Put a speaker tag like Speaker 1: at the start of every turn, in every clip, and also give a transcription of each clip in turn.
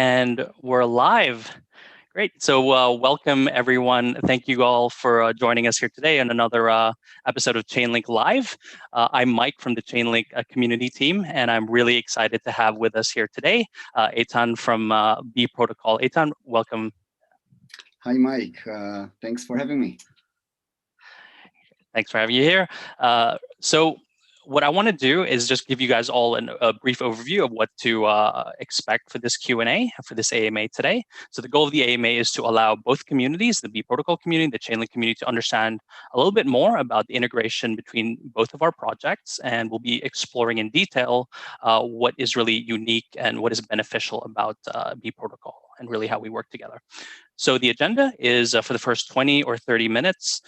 Speaker 1: And we're live. Great. So welcome, everyone. Thank you all for joining us here today on another episode of Chainlink Live. I'm Mike from the Chainlink community team, and I'm really excited to have with us here today Eitan from B.Protocol. Eitan, welcome.
Speaker 2: Hi, Mike. Thanks for having me.
Speaker 1: Thanks for having you here. So what I want to do is just give you guys all a brief overview of what to expect for this Q&A, for this AMA today. So the goal of the AMA is to allow both communities, the B.Protocol community, the Chainlink community, to understand a little bit more about the integration between both of our projects, and we'll be exploring in detail what is really unique and what is beneficial about B.Protocol and really how we work together. So the agenda is for the first 20 or 30 minutes,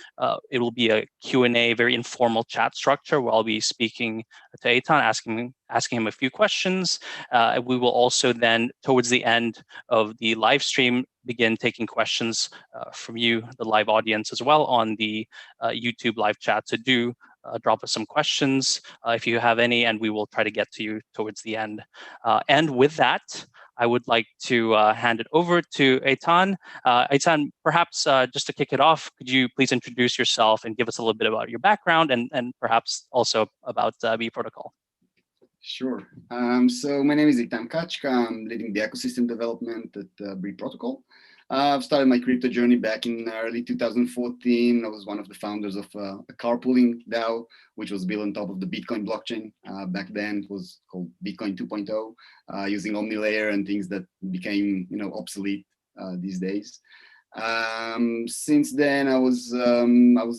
Speaker 1: it will be a Q&A, very informal chat structure where I'll be speaking to Eitan, asking him a few questions. We will also then, towards the end of the live stream, begin taking questions from you, the live audience, as well on the YouTube live chat. So do drop us some questions if you have any, and we will try to get to you towards the end. And with that, I would like to hand it over to Eitan. Eitan, perhaps just to kick it off, could you please introduce yourself and give us a little bit about your background and perhaps also about B.Protocol?
Speaker 2: Sure. So my name is Eitan Katchka. I'm leading the ecosystem development at B.Protocol. I've started my crypto journey back in early 2014. I was one of the founders of a carpooling DAO, which was built on top of the Bitcoin blockchain. Back then, it was called Bitcoin 2.0, using OmniLayer and things that became, obsolete these days. Since then, I was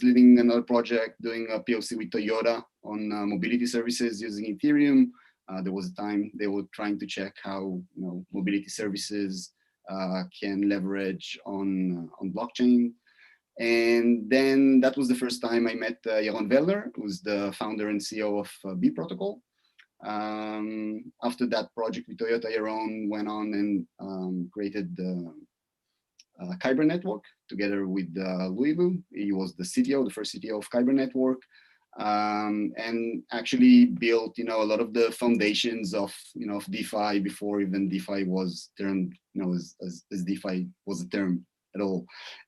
Speaker 2: leading another project, doing a POC with Toyota on mobility services using Ethereum. There was a time they were trying to check how mobility services can leverage on blockchain. And then that was the first time I met Yaron Wellner, who's the founder and CEO of B.Protocol. After that project with Toyota, Yaron went on and created the Kyber Network together with Louisville. He was the CTO, the first CTO of Kyber Network. And actually built, a lot of the foundations of DeFi before even DeFi was termed, as DeFi was a term at all.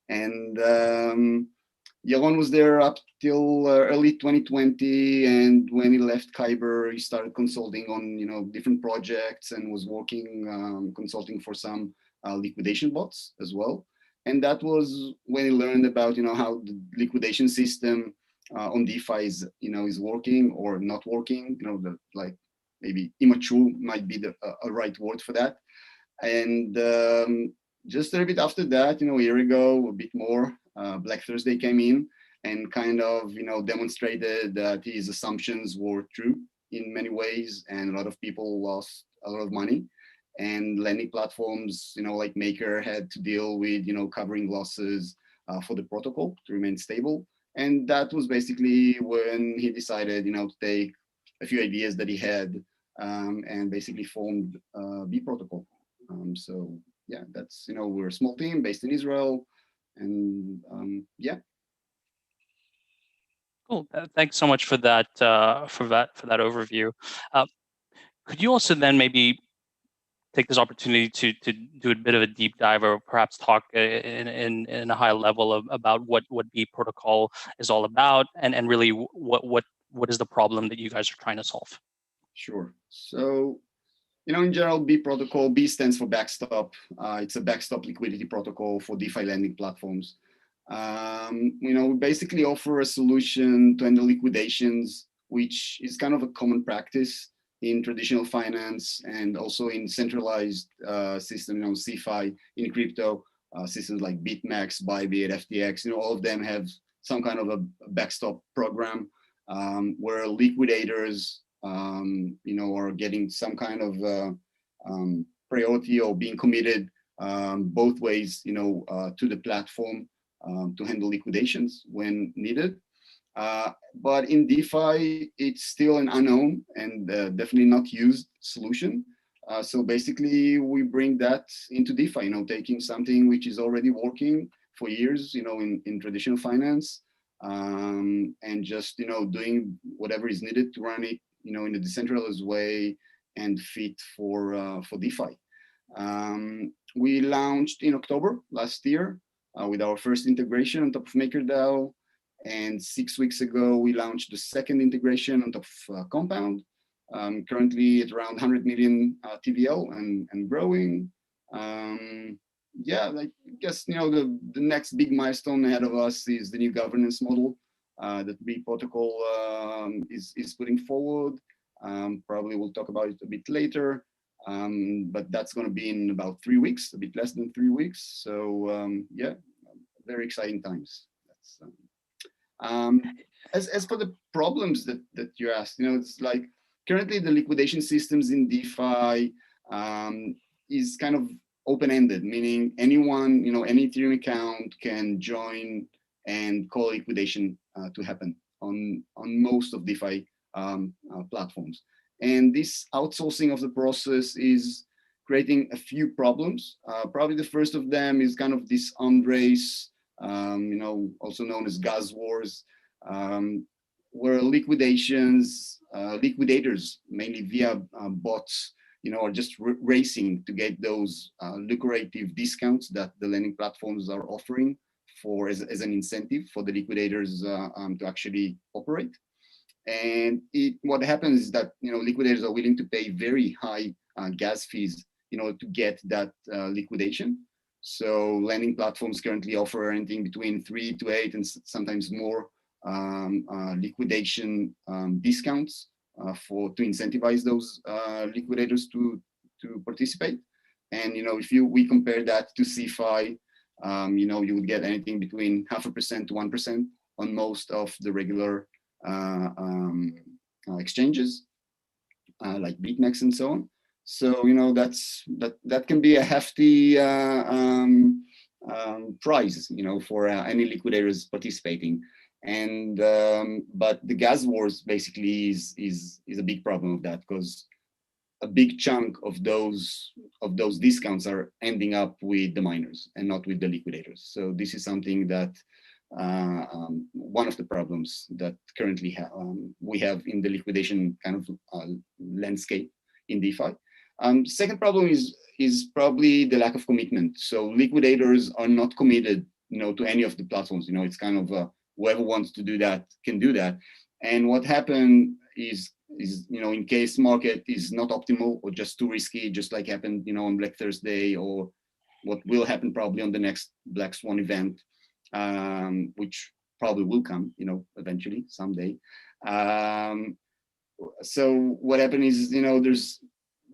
Speaker 2: And Yaron was there up till early 2020, and when he left Kyber, he started consulting on different projects and was working consulting for some liquidation bots as well. And that was when he learned about how the liquidation system on DeFi is working or not working. Like maybe immature might be a right word for that. And just a little bit after that, a year ago, a bit more, Black Thursday came in and kind of demonstrated that his assumptions were true in many ways, and a lot of people lost a lot of money. And lending platforms, like Maker, had to deal with covering losses for the protocol to remain stable. And that was basically when he decided, to take a few ideas that he had and basically formed B.Protocol. So yeah, that's, we're a small team based in Israel, and yeah.
Speaker 1: Cool. Thanks so much for that overview. Could you also then maybe take this opportunity to do a bit of a deep dive, or perhaps talk in a high level about what B.Protocol is all about, and really what is the problem that you guys are trying to solve?
Speaker 2: Sure. So, in general, B.Protocol, B stands for Backstop. It's a backstop liquidity protocol for DeFi lending platforms. We basically offer a solution to handle liquidations, which is kind of a common practice in traditional finance and also in centralized systems, CeFi, in crypto systems like BitMEX, Bybit, FTX. All of them have some kind of a backstop program where liquidators, are getting some kind of priority or being committed both ways, to the platform to handle liquidations when needed. But in DeFi, it's still an unknown and definitely not used solution. So basically, we bring that into DeFi, taking something which is already working for years, in traditional finance, and just, doing whatever is needed to run it, in a decentralized way and fit for DeFi. We launched in October last year with our first integration on top of MakerDAO. And 6 weeks ago, we launched the second integration on top of Compound. Currently at around 100 million TVL and growing. Yeah, I guess the next big milestone ahead of us is the new governance model that B.Protocol is putting forward. Probably we'll talk about it a bit later, but that's going to be in about 3 weeks, a bit less than 3 weeks. So yeah, very exciting times. That's, as for the problems that you asked, it's like currently the liquidation systems in DeFi is kind of open-ended, meaning anyone, any Ethereum account can join and call liquidation to happen on most of DeFi platforms. And this outsourcing of the process is creating a few problems. Probably the first of them is kind of this arms race, also known as gas wars, where liquidators, mainly via bots, are just racing to get those lucrative discounts that the lending platforms are offering as an incentive for the liquidators to actually operate. And what happens is that liquidators are willing to pay very high gas fees in order to get that liquidation. So lending platforms currently offer anything between 3 to 8 and sometimes more liquidation discounts to incentivize those liquidators to participate. And if we compare that to CeFi, you would get anything between 0.5% to 1% on most of the regular exchanges like BitMEX and so on. So that can be a hefty prize, for any liquidators participating. And but the gas wars basically is a big problem of that, because a big chunk of those discounts are ending up with the miners and not with the liquidators. So this is something that one of the problems that currently we have in the liquidation kind of landscape in DeFi. Second problem is probably the lack of commitment. So liquidators are not committed, to any of the platforms. It's kind of whoever wants to do that can do that. And what happened is in case market is not optimal or just too risky, just like happened, on Black Thursday, or what will happen probably on the next Black Swan event, which probably will come, eventually someday. So what happened is,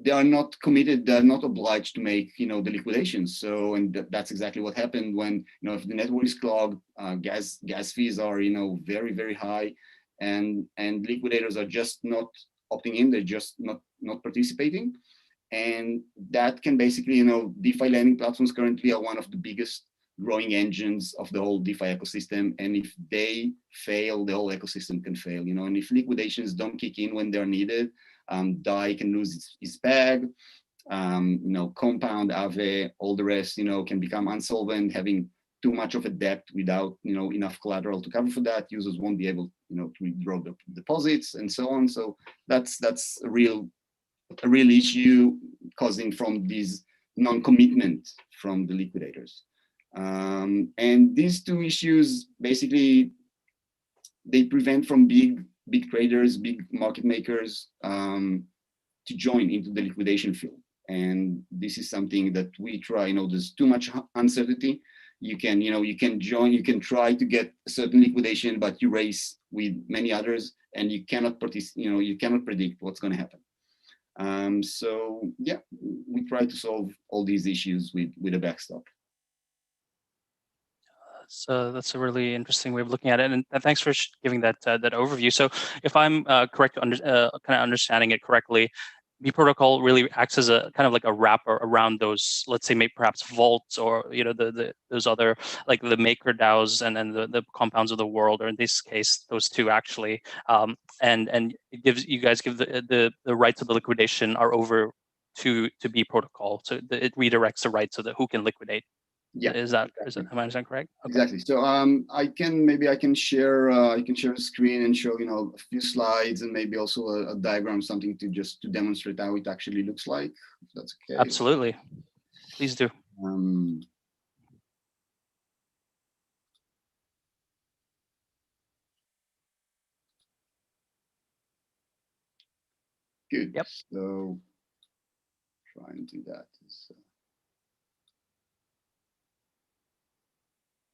Speaker 2: they are not committed, they're not obliged to make, the liquidations. So, and that's exactly what happened when, if the network is clogged, gas fees are, very, very high, and liquidators are just not opting in, they're just not participating. And that can basically, DeFi lending platforms currently are one of the biggest growing engines of the whole DeFi ecosystem. And if they fail, the whole ecosystem can fail, and if liquidations don't kick in when they're needed, DAI can lose its bag, Compound, Aave, all the rest, can become insolvent, having too much of a debt without, enough collateral to cover for that. Users won't be able, to withdraw the deposits and so on. So that's a real issue causing from these non-commitment from the liquidators. And these two issues, basically, they prevent from big traders, big market makers to join into the liquidation field. And this is something that we try, there's too much uncertainty. You can join, you can try to get a certain liquidation, but you race with many others, and you cannot you cannot predict what's going to happen. So yeah, we try to solve all these issues with a backstop.
Speaker 1: So that's a really interesting way of looking at it, and thanks for giving that overview. So, if I'm correct, kind of understanding it correctly, B.Protocol really acts as a kind of like a wrapper around those, let's say, maybe perhaps vaults, or those other, like the maker DAOs and the compounds of the world, or in this case, those two actually, and it gives you guys give the rights of the liquidation are over to B.Protocol, so it redirects the rights of who can liquidate.
Speaker 2: Yeah,
Speaker 1: am I understanding correct?
Speaker 2: Okay. Exactly. So I can share a screen and show a few slides, and maybe also a diagram, something to demonstrate how it actually looks like. If that's okay.
Speaker 1: Absolutely. Please do.
Speaker 2: Good.
Speaker 1: Yep.
Speaker 2: So try and do that.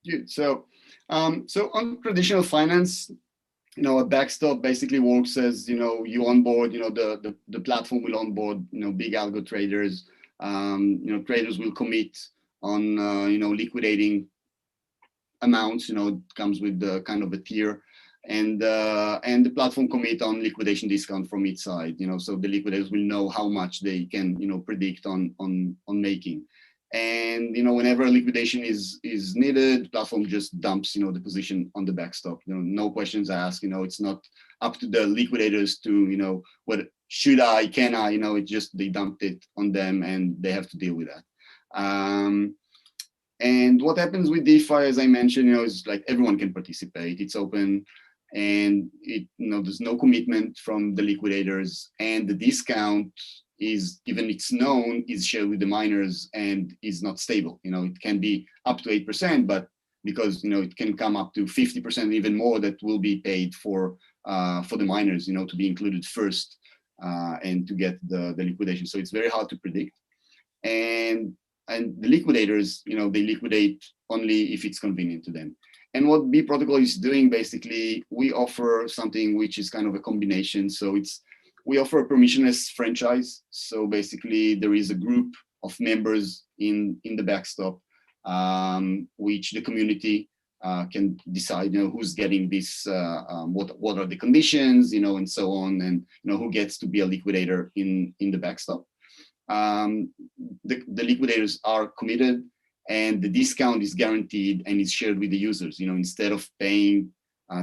Speaker 2: Good. So, so on traditional finance, a Backstop basically works as, you onboard, the platform will onboard, big algo traders. Traders will commit on, liquidating amounts, it comes with the kind of a tier, and the platform commit on liquidation discount from each side, so the liquidators will know how much they can, predict on making. And whenever a liquidation is needed, platform just dumps the position on the Backstop. No questions asked. It's not up to the liquidators to what should I, can I. It just they dumped it on them and they have to deal with that. And what happens with DeFi, as I mentioned, is like everyone can participate. It's open, and there's no commitment from the liquidators, and the discount is, even it's known, is shared with the miners and is not stable. It can be up to 8%, but because it can come up to 50%, even more, that will be paid for the miners, to be included first and to get the liquidation. So it's very hard to predict. And the liquidators, they liquidate only if it's convenient to them. And what B.Protocol is doing, basically, we offer something which is kind of a combination. So we offer a permissionless franchise. So basically, there is a group of members in the Backstop, which the community can decide, who's getting this, what are the conditions, and so on, and who gets to be a liquidator in the Backstop. The liquidators are committed, and the discount is guaranteed and is shared with the users. Instead of paying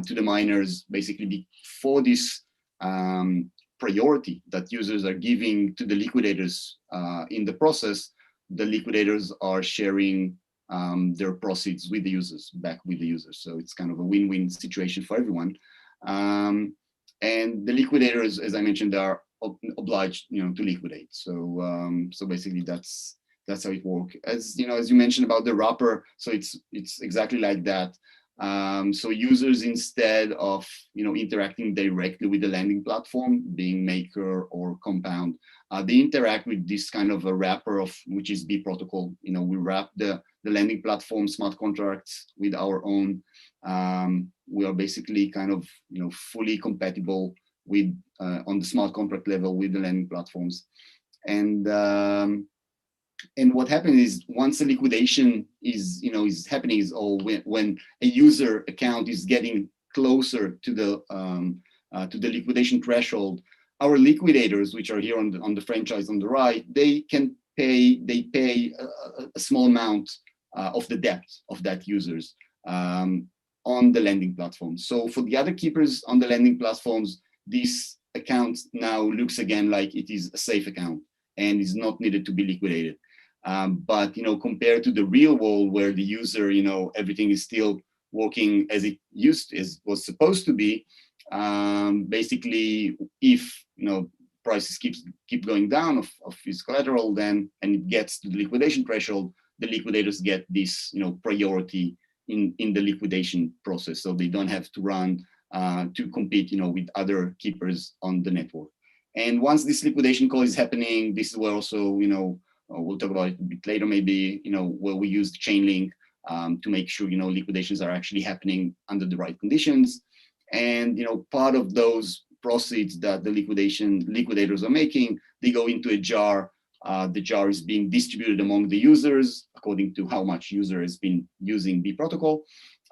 Speaker 2: to the miners, basically for this priority that users are giving to the liquidators in the process, the liquidators are sharing their proceeds with the users, back with the users. So it's kind of a win-win situation for everyone. And the liquidators, as I mentioned, are obliged, to liquidate. So so basically that's how it works. As you mentioned about the wrapper, so it's exactly like that. So users, instead of interacting directly with the lending platform, being Maker or Compound, they interact with this kind of a wrapper of which is B.Protocol. We wrap the lending platform smart contracts with our own. We are basically kind of fully compatible with on the smart contract level with the lending platforms. And what happens is, once a liquidation is happening, is when a user account is getting closer to the liquidation threshold, our liquidators, which are here on the franchise on the right, they pay a small amount of the debt of that users on the lending platform. So for the other keepers on the lending platforms, this account now looks again like it is a safe account and is not needed to be liquidated. But compared to the real world, where the user, everything is still working as it was supposed to be, basically, if prices keep going down of his collateral, then, and it gets to the liquidation threshold, the liquidators get this priority in the liquidation process, so they don't have to run to compete with other keepers on the network. And once this liquidation call is happening, this is where also we'll talk about it a bit later, maybe, where we use Chainlink to make sure, liquidations are actually happening under the right conditions. And, part of those proceeds that the liquidators are making, they go into a jar. The jar is being distributed among the users according to how much user has been using B.Protocol.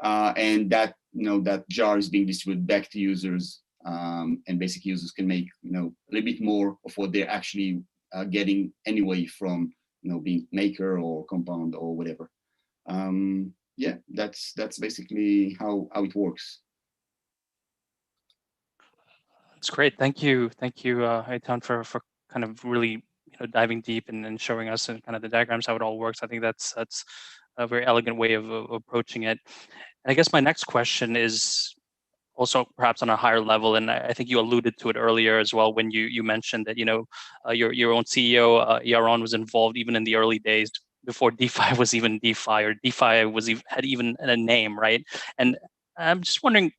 Speaker 2: And that, that jar is being distributed back to users. And basic users can make, a little bit more of what they're actually getting anyway from being Maker or Compound or whatever. Yeah, that's basically how it works.
Speaker 1: That's great. Thank you, Eitan, for kind of really diving deep and showing us and kind of the diagrams how it all works. I think that's a very elegant way of approaching it. And I guess my next question is also perhaps on a higher level, and I think you alluded to it earlier as well when you mentioned that your own CEO Yaron was involved even in the early days before DeFi was even DeFi, or DeFi was had even a name, right? And I'm just wondering,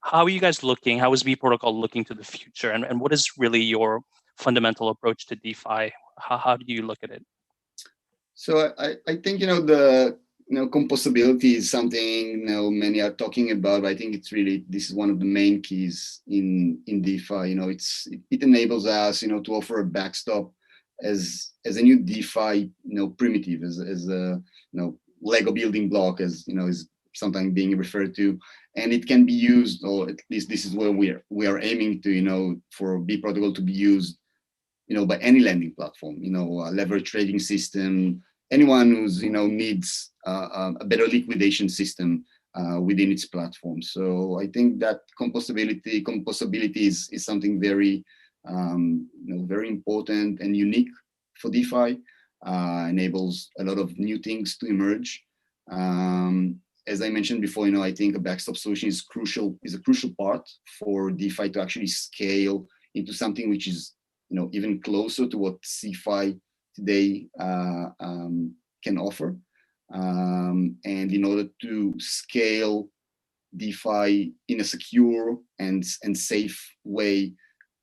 Speaker 1: how are you guys looking? How is B.Protocol looking to the future, and what is really your fundamental approach to DeFi? How do you look at it?
Speaker 2: So I think the composability is something many are talking about. But I think this is one of the main keys in DeFi. It enables us to offer a backstop as a new DeFi primitive, as a Lego building block, as is sometimes being referred to, and it can be used, or at least this is where we are aiming to for B.Protocol to be used by any lending platform, a leverage trading system, anyone who's needs a better liquidation system within its platform. So I think that composability is something very very important and unique for DeFi. Enables a lot of new things to emerge. As I mentioned before, I think a backstop solution is a crucial part for DeFi to actually scale into something which is even closer to what CeFi today can offer. And in order to scale DeFi in a secure and safe way,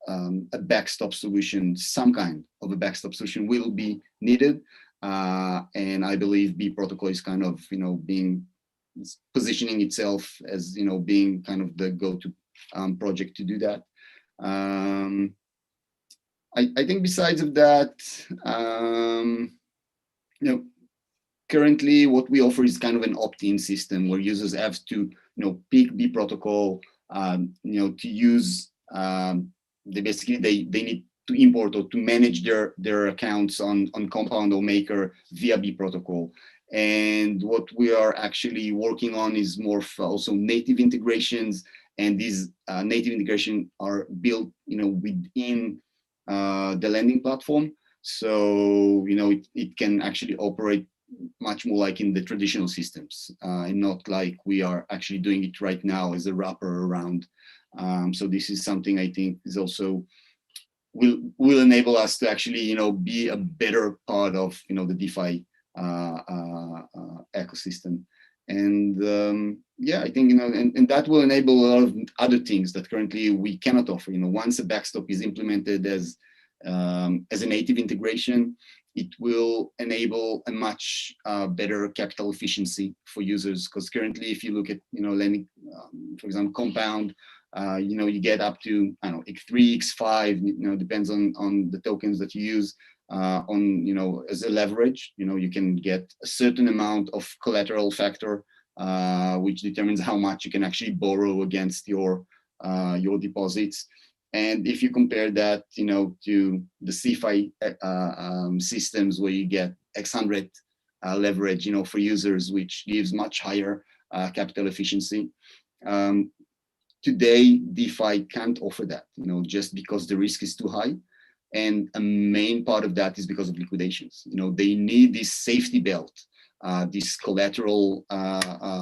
Speaker 2: a backstop solution, some kind of a backstop solution, will be needed. And I believe B.Protocol is kind of positioning itself as being kind of the go-to project to do that. I think besides of that, currently what we offer is kind of an opt-in system where users have to pick B.Protocol, to use. They need to import or to manage their accounts on Compound or Maker via B.Protocol. And what we are actually working on is more also native integrations, and these native integrations are built within the lending platform. So it can actually operate much more like in the traditional systems, and not like we are actually doing it right now as a wrapper around. So this is something I think is also will enable us to actually be a better part of the DeFi ecosystem. And yeah, I think and that will enable a lot of other things that currently we cannot offer. Once a backstop is implemented as a native integration, it will enable a much better capital efficiency for users. Because currently, if you look at lending, for example, Compound, you get up to X3, X5, depends on the tokens that you use. As a leverage, you can get a certain amount of collateral factor, which determines how much you can actually borrow against your deposits. And if you compare that, to the CeFi systems where you get X100 leverage, for users, which gives much higher capital efficiency. Today, DeFi can't offer that, just because the risk is too high. And a main part of that is because of liquidations. They need this safety belt, this collateral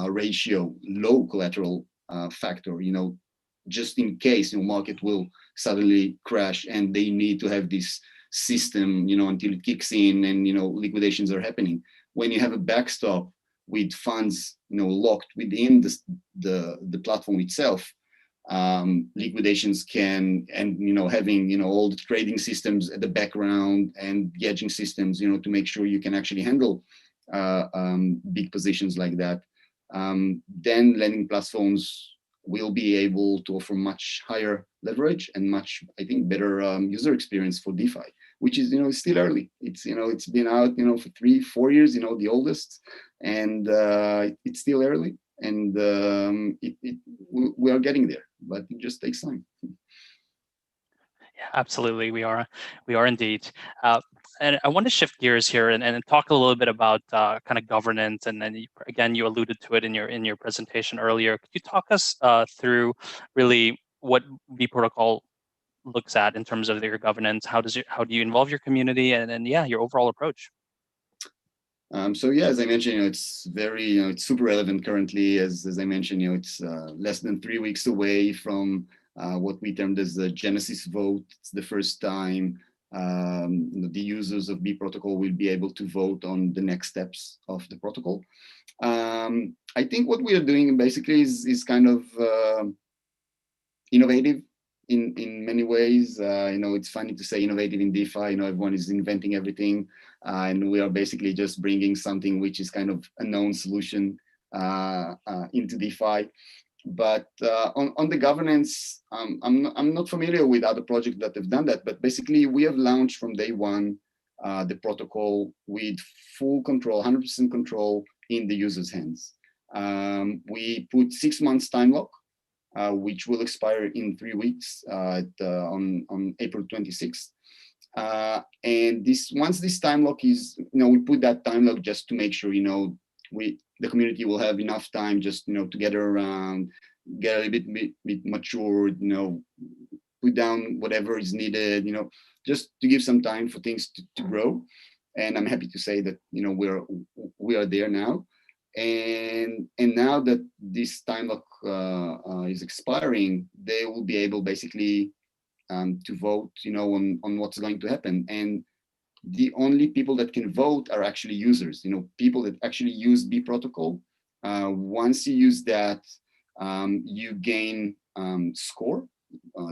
Speaker 2: ratio, low collateral factor, just in case market will suddenly crash, and they need to have this system, until it kicks in and liquidations are happening. When you have a backstop with funds, locked within the platform itself, liquidations can, and having all the trading systems at the background and the hedging systems, to make sure you can actually handle big positions like that, then lending platforms will be able to offer much higher leverage and much, I think, better user experience for DeFi, which is still early. It's it's been out for 3-4 years, the oldest, and it's still early, and we are getting there, but it just takes time.
Speaker 1: Yeah, absolutely, we are indeed. And I want to shift gears here and talk a little bit about kind of governance. And then again, you alluded to it in your presentation earlier. Could you talk us through really what B.Protocol looks at in terms of your governance? How do you involve your community, and yeah, your overall approach?
Speaker 2: So yeah, as I mentioned, it's very, it's super relevant currently. As I mentioned, it's less than 3 weeks away from what we termed as the Genesis vote. It's the first time the users of B.Protocol will be able to vote on the next steps of the protocol. I think what we are doing basically is kind of innovative in many ways. It's funny to say innovative in DeFi. Everyone is inventing everything, and we are basically just bringing something which is kind of a known solution into DeFi. But on the governance, I'm not familiar with other projects that have done that. But basically, we have launched from day one the protocol with full control, 100% control in the user's hands. We put 6 months time lock, which will expire in 3 weeks on April 26th. And once this time lock is, we put that time lock just to make sure, the community will have enough time just, to gather around, get a little bit matured, put down whatever is needed, just to give some time for things to grow. And I'm happy to say that, we are there now. And now that this time lock is expiring, they will be able basically to vote, on what's going to happen. And the only people that can vote are actually users, people that actually use B.Protocol. Once you use that, you gain score,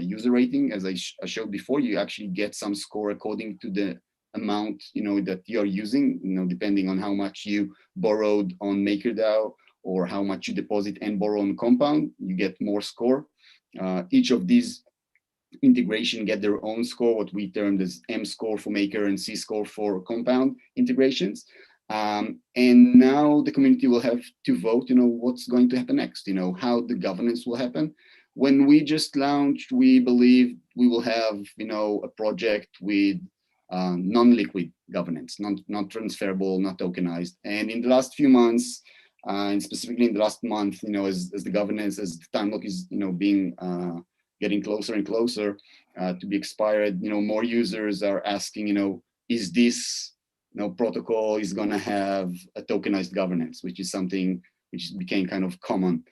Speaker 2: user rating. As I showed before, you actually get some score according to the amount, that you're using, depending on how much you borrowed on MakerDAO or how much you deposit and borrow on Compound, you get more score. Each of these integration get their own score, what we termed as M score for Maker and C score for Compound integrations. And now the community will have to vote, what's going to happen next, how the governance will happen. When we just launched, we believe we will have, a project with non-liquid governance, not transferable, not tokenized. And in the last few months, and specifically in the last month, as the governance, as the time lock is, being getting closer and closer to be expired, more users are asking, is this protocol is going to have a tokenized governance, which is something which became kind of common.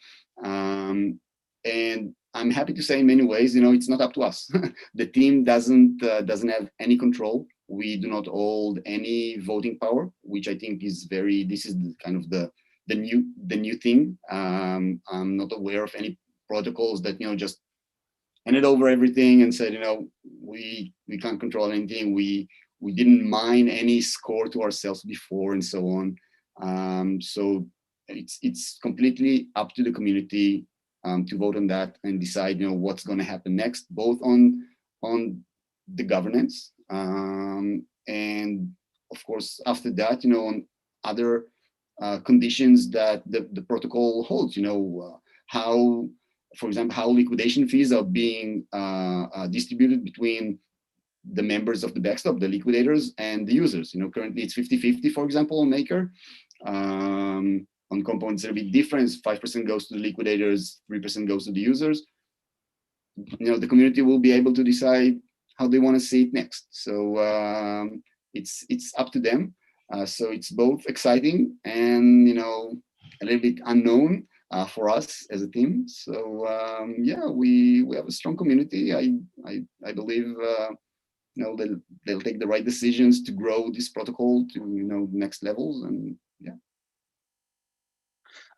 Speaker 2: And I'm happy to say in many ways, it's not up to us. The team doesn't have any control. We do not hold any voting power, which I think is this is kind of the new thing. I'm not aware of any protocols that, just handed over everything and said, we can't control anything. We didn't mine any score to ourselves before and so on. So it's completely up to the community to vote on that and decide, what's going to happen next, both on the governance and of course after that, on other conditions that the protocol holds. How, for example, how liquidation fees are being distributed between the members of the Backstop, the liquidators, and the users. Currently it's 50-50, for example, on Maker. On Compound, it's a bit different. 5% goes to the liquidators, 3% goes to the users. The community will be able to decide how they want to see it next. So it's up to them. So it's both exciting and a little bit unknown for us as a team. So yeah, we have a strong community. I believe they'll take the right decisions to grow this protocol to next levels, and yeah.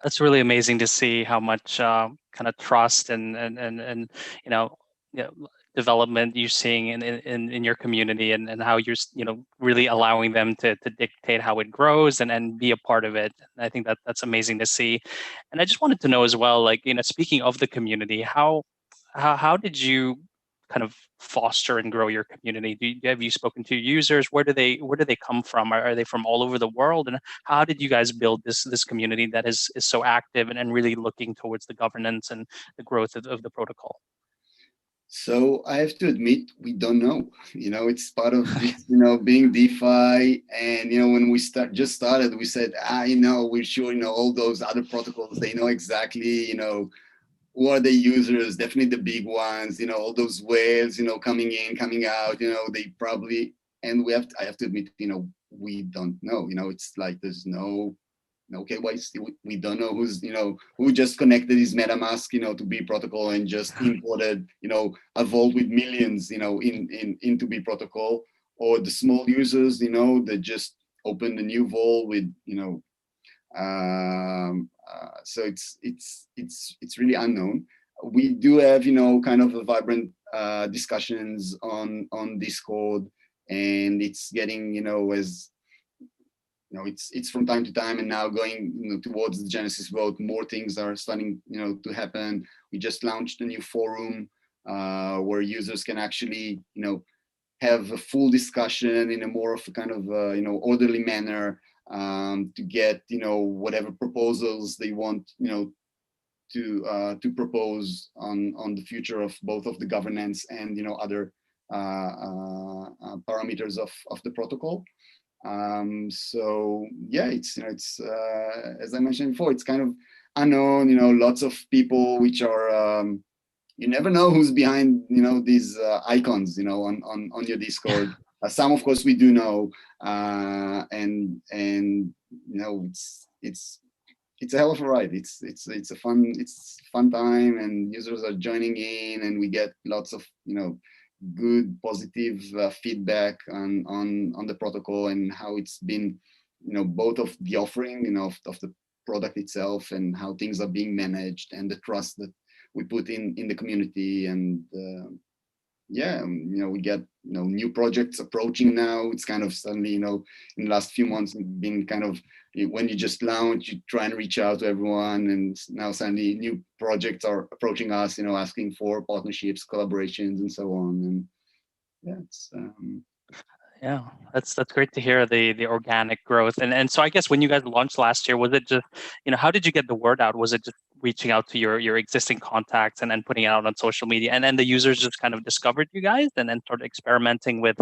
Speaker 1: That's really amazing to see how much kind of trust and development you're seeing in your community, and how you're really allowing them to dictate how it grows and be a part of it. I think that's amazing to see. And I just wanted to know as well, like, speaking of the community, how did you kind of foster and grow your community? Have you spoken to users? Where do they come from? Are they from all over the world? And how did you guys build this community that is so active and really looking towards the governance and the growth of the protocol?
Speaker 2: So I have to admit, we don't know. It's part of this, being DeFi. And when we just started, we said, we're sure, all those other protocols, they know exactly, who are the users, definitely the big ones, all those whales, coming in, coming out, they probably, and I have to admit, we don't know. It's like there's no KYC. We don't know who just connected his MetaMask, to B.Protocol and just imported, a vault with millions, into B.Protocol, or the small users, that just opened a new vault with, so it's really unknown. We do have, kind of a vibrant discussions on Discord, and it's getting, as it's from time to time, and now going, towards the Genesis vote, more things are starting, to happen. We just launched a new forum where users can actually, have a full discussion in a more of a kind of, orderly manner, to get, whatever proposals they want, to propose on the future of both of the governance and, other parameters of the protocol. So yeah, it's as I mentioned before, it's kind of unknown. Lots of people which are, you never know who's behind, these icons, on your Discord. Some, of course, we do know, and it's a hell of a ride. It's a fun time, and users are joining in, and we get lots of, good positive feedback on the protocol and how it's been, both of the offering, of the product itself, and how things are being managed, and the trust that we put in the community. And yeah, we get, new projects approaching now. It's kind of suddenly, in the last few months, been kind of, when you just launch, you try and reach out to everyone, and now suddenly new projects are approaching us, asking for partnerships, collaborations, and so on. And yeah, it's
Speaker 1: Yeah, that's great to hear the organic growth. And so I guess when you guys launched last year, was it just, how did you get the word out? Was it just reaching out to your existing contacts and then putting it out on social media, and then the users just kind of discovered you guys and then started experimenting with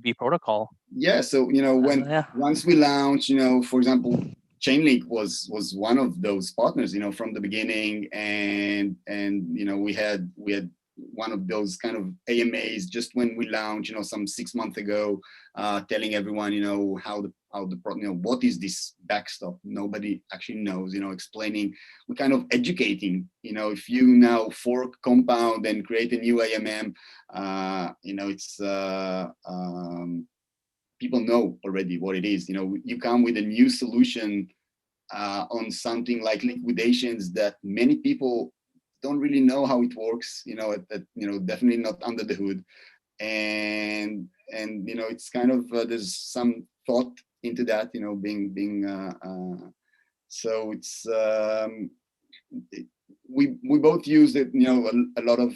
Speaker 1: B.Protocol?
Speaker 2: Yeah, so when
Speaker 1: Yeah.
Speaker 2: once we launched, for example, Chainlink was one of those partners, from the beginning, and we had one of those kind of AMAs just when we launched, some 6 months ago, telling everyone, how the what is this Backstop? Nobody actually knows, explaining, we're kind of educating, if you now fork Compound and create a new AMM, it's people know already what it is. You come with a new solution on something like liquidations that many people don't really know how it works. Definitely not under the hood, and it's kind of there's some thought into that. Being so it's we both use it. A lot of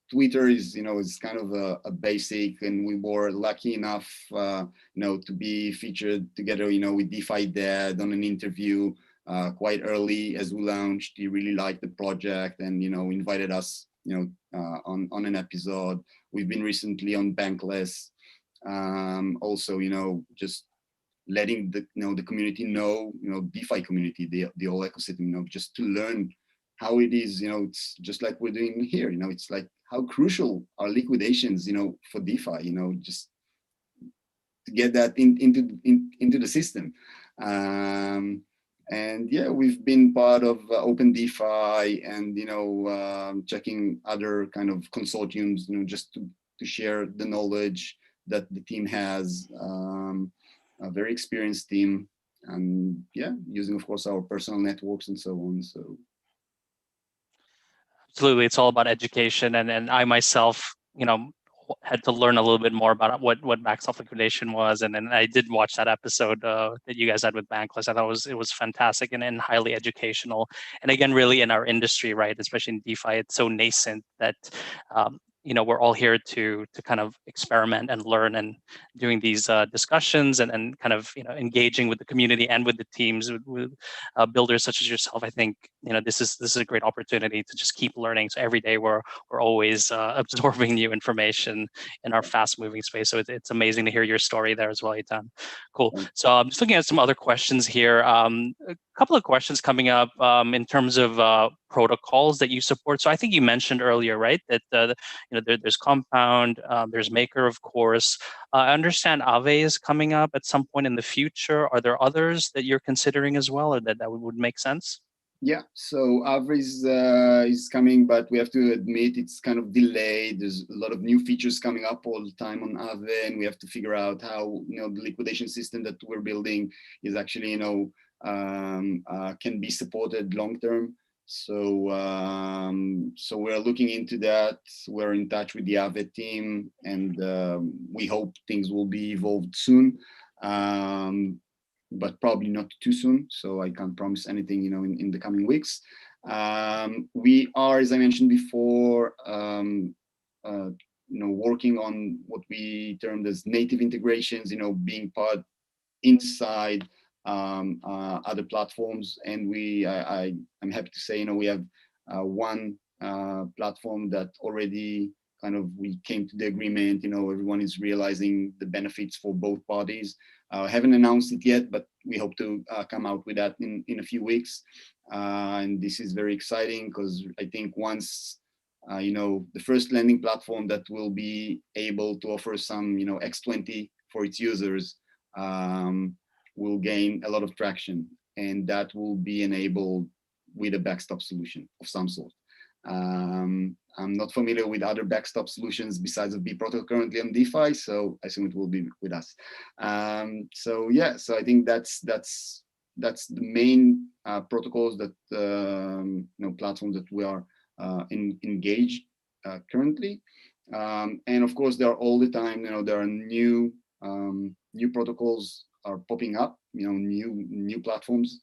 Speaker 2: Twitter is kind of a basic, and we were lucky enough, to be featured together, with DeFi Dad on an interview quite early as we launched. He really liked the project, and invited us, on an episode. We've been recently on Bankless, also, just letting the community know, DeFi community, the whole ecosystem, just to learn how it is. It's just like we're doing here. It's like, how crucial are liquidations, for DeFi, just to get that into the system. And yeah, we've been part of Open DeFi, and checking other kind of consortiums, just to share the knowledge that the team has, a very experienced team, and yeah, using, of course, our personal networks and so on. So
Speaker 1: Absolutely, it's all about education, and I myself, had to learn a little bit more about what Backstop liquidation was, and then I did watch that episode that you guys had with Bankless. I thought it was fantastic and highly educational. And again, really in our industry, right, especially in DeFi, it's so nascent that we're all here to kind of experiment and learn, and doing these discussions and kind of engaging with the community and with the teams with builders such as yourself. I think this is a great opportunity to just keep learning. So every day we're always absorbing new information in our fast moving space. So it's amazing to hear your story there as well, Eitan. Cool. So I'm just looking at some other questions here. A couple of questions coming up in terms of protocols that you support. So I think you mentioned earlier, right, that there's Compound, there's Maker, of course. I understand Aave is coming up at some point in the future. Are there others that you're considering as well, or that would make sense?
Speaker 2: Yeah, so Aave is coming, but we have to admit it's kind of delayed. There's a lot of new features coming up all the time on Aave, and we have to figure out how the liquidation system that we're building is actually can be supported long term. So so we're looking into that. We're in touch with the Aave team, and we hope things will be evolved soon. But probably not too soon. So I can't promise anything, in the coming weeks. We are, as I mentioned before, working on what we termed as native integrations, being part inside other platforms. And I'm happy to say, we have one platform that already we came to the agreement, everyone is realizing the benefits for both parties. Haven't announced it yet, but we hope to come out with that in a few weeks. And this is very exciting because I think once the first lending platform that will be able to offer some, X20 for its users will gain a lot of traction, and that will be enabled with a backstop solution of some sort. I'm not familiar with other backstop solutions besides of B.Protocol currently on DeFi, so I assume it will be with us. So yeah, so I think that's the main protocols that platforms that we are engaged currently. And of course, there are all the time, there are new protocols are popping up, new platforms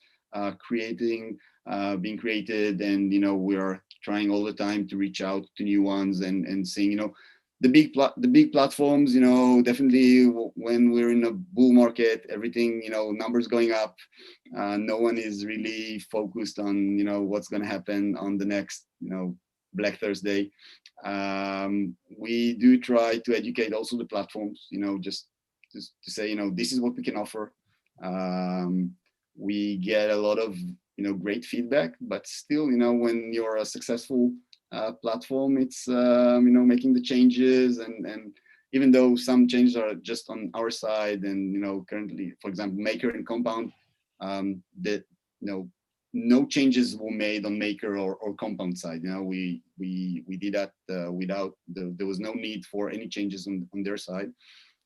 Speaker 2: being created, and we are trying all the time to reach out to new ones and seeing, the big platforms, definitely when we're in a bull market, everything, numbers going up, no one is really focused on, what's going to happen on the next, Black Thursday. We do try to educate also the platforms, just to say, this is what we can offer. We get a lot of, great feedback, but still, when you're a successful platform, it's, making the changes, and even though some changes are just on our side, and, currently, for example, Maker and Compound, that, no changes were made on Maker or Compound side. We did that without, there was no need for any changes on their side.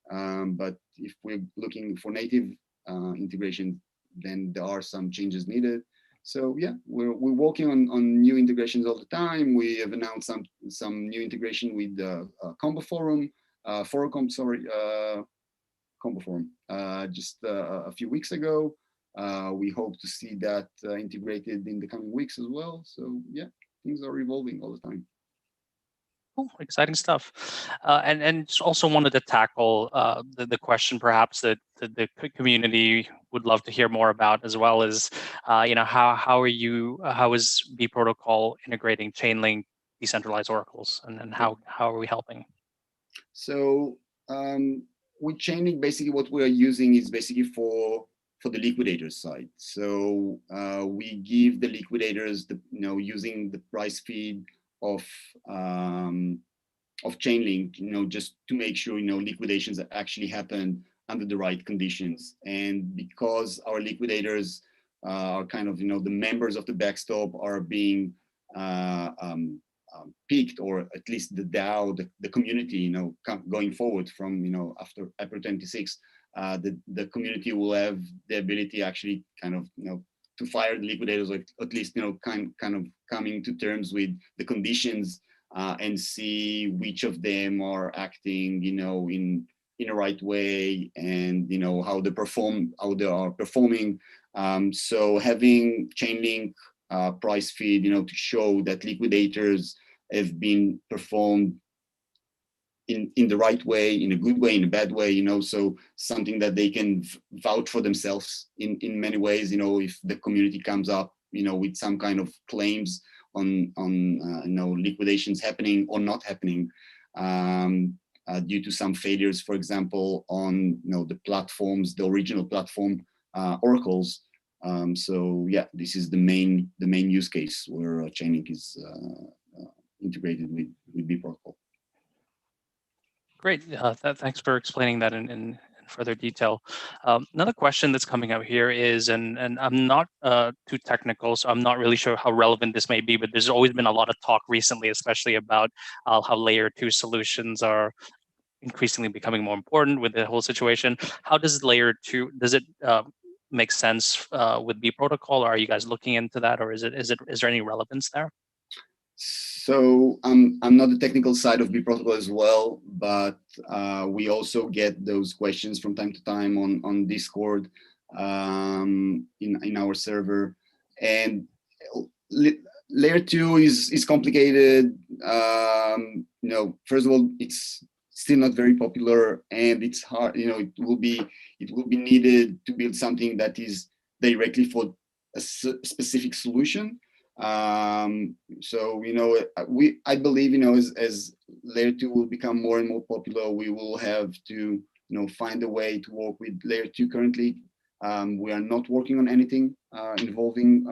Speaker 2: But if we're looking for native integration, then there are some changes needed. So yeah, we're working on new integrations all the time. We have announced some new integration with Combo Forum, Combo Forum, just a few weeks ago. We hope to see that integrated in the coming weeks as well. So yeah, things are evolving all the time.
Speaker 1: Oh, exciting stuff. And just also wanted to tackle the question perhaps that the community would love to hear more about, as well as how is B.Protocol integrating Chainlink decentralized oracles, and how are we helping?
Speaker 2: So with Chainlink, basically what we are using is basically for the liquidators side. So we give the liquidators using the price feed of Chainlink, just to make sure liquidations actually happen under the right conditions. And because our liquidators are kind of the members of the backstop are being picked, or at least the DAO, the community, going forward from after April 26, the community will have the ability actually kind of to fire the liquidators, or at least kind of coming to terms with the conditions, and see which of them are acting in a right way, and how they are performing. So having Chainlink price feed to show that liquidators have been performed in the right way, in a good way, in a bad way, so something that they can vouch for themselves in many ways, if the community comes up with some kind of claims on liquidations happening or not happening, due to some failures, for example, on the platforms, the original platform oracles. So yeah, this is the main use case where Chainlink is integrated with B.Protocol.
Speaker 1: Great. Thanks for explaining that in further detail. Another question that's coming up here is, and I'm not too technical, so I'm not really sure how relevant this may be, but there's always been a lot of talk recently, especially about how layer 2 solutions are increasingly becoming more important with the whole situation. How does layer 2, does it make sense with B.Protocol? Are you guys looking into that, or is there any relevance there?
Speaker 2: So I'm not the technical side of B.Protocol as well, but we also get those questions from time to time on Discord in our server. And layer 2 is complicated. First of all, it's still not very popular, and it's hard. It will be needed to build something that is directly for a specific solution. So I believe as layer 2 will become more and more popular, we will have to find a way to work with layer 2. Currently we are not working on anything involving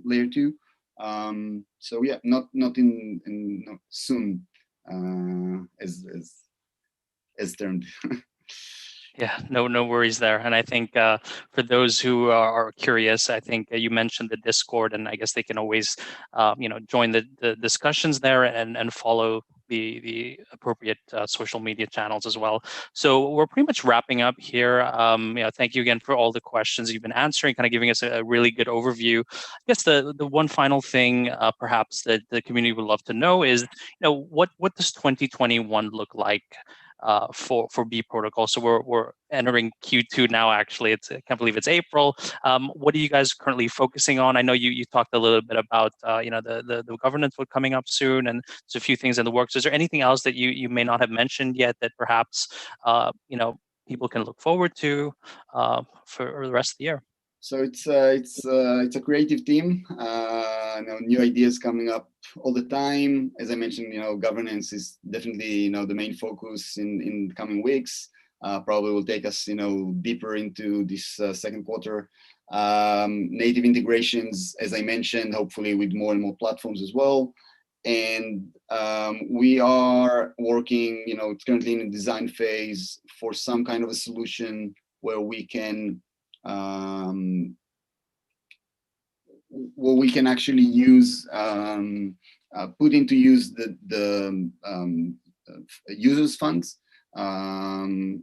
Speaker 2: layer 2. So yeah, not soon as termed.
Speaker 1: Yeah, no worries there. And I think for those who are curious, I think you mentioned the Discord, and I guess they can always, join the discussions there and follow the appropriate social media channels as well. So we're pretty much wrapping up here. Thank you again for all the questions you've been answering, kind of giving us a really good overview. I guess the one final thing, perhaps that the community would love to know is, what does 2021 look like for B.Protocol? So we're entering Q2 now. Actually, I can't believe it's April. What are you guys currently focusing on? I know you talked a little bit about the governance vote coming up soon, and there's a few things in the works. Is there anything else that you may not have mentioned yet that perhaps people can look forward to for the rest of the year?
Speaker 2: So it's a creative team. New ideas coming up all the time. As I mentioned, governance is definitely the main focus in the coming weeks. Probably will take us deeper into this second quarter. Native integrations, as I mentioned, hopefully with more and more platforms as well. And we are working. It's currently in the design phase for some kind of a solution where we can. Actually use put into use the users funds, to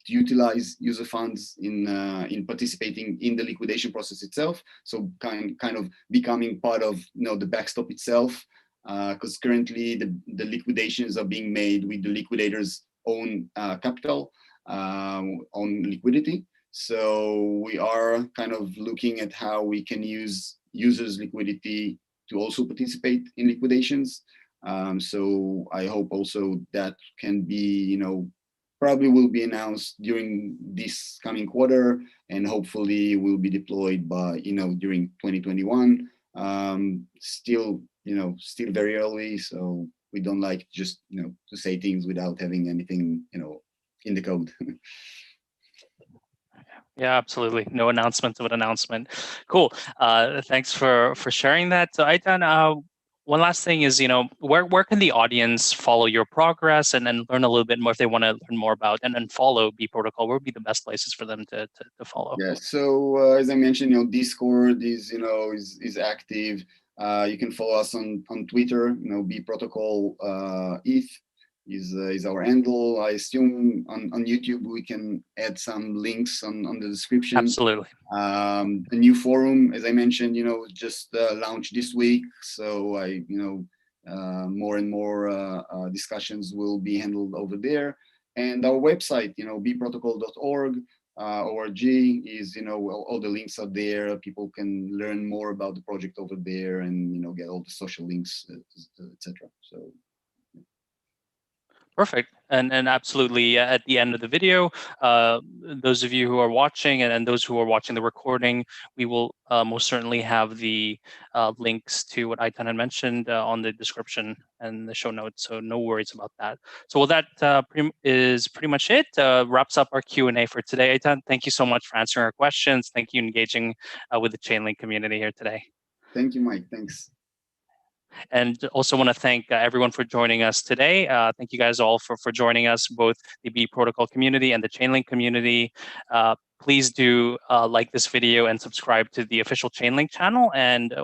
Speaker 2: utilize user funds in participating in the liquidation process itself. So kind of becoming part of the backstop itself, because currently the liquidations are being made with the liquidators' own capital, own liquidity. So we are kind of looking at how we can use users' liquidity to also participate in liquidations. So I hope also that can be, probably will be announced during this coming quarter, and hopefully will be deployed by, during 2021. Still very early, so we don't like just, to say things without having anything, in the code.
Speaker 1: Yeah, absolutely. No announcement of an announcement. Cool. Thanks for sharing that. So Eitan, one last thing is, where can the audience follow your progress and then learn a little bit more if they want to learn more about and follow B.Protocol? Where would be the best places for them to follow?
Speaker 2: Yeah. So as I mentioned, Discord is active. You can follow us on Twitter. B.Protocol ETH is our handle. I assume on YouTube we can add some links on the description.
Speaker 1: Absolutely.
Speaker 2: A new forum, as I mentioned, just launched this week. So more and more discussions will be handled over there. And our website, bprotocol.org. org is, all the links are there. People can learn more about the project over there, and get all the social links, etc. So.
Speaker 1: Perfect. And absolutely, at the end of the video, those of you who are watching and those who are watching the recording, we will most certainly have the links to what Eitan had mentioned on the description and the show notes. So no worries about that. So well, that is pretty much it. Wraps up our Q&A for today. Eitan, thank you so much for answering our questions. Thank you engaging with the Chainlink community here today.
Speaker 2: Thank you, Mike. Thanks.
Speaker 1: And also want to thank everyone for joining us today. Thank you guys all for joining us, both the B.Protocol community and the Chainlink community. Please do like this video and subscribe to the official Chainlink channel. And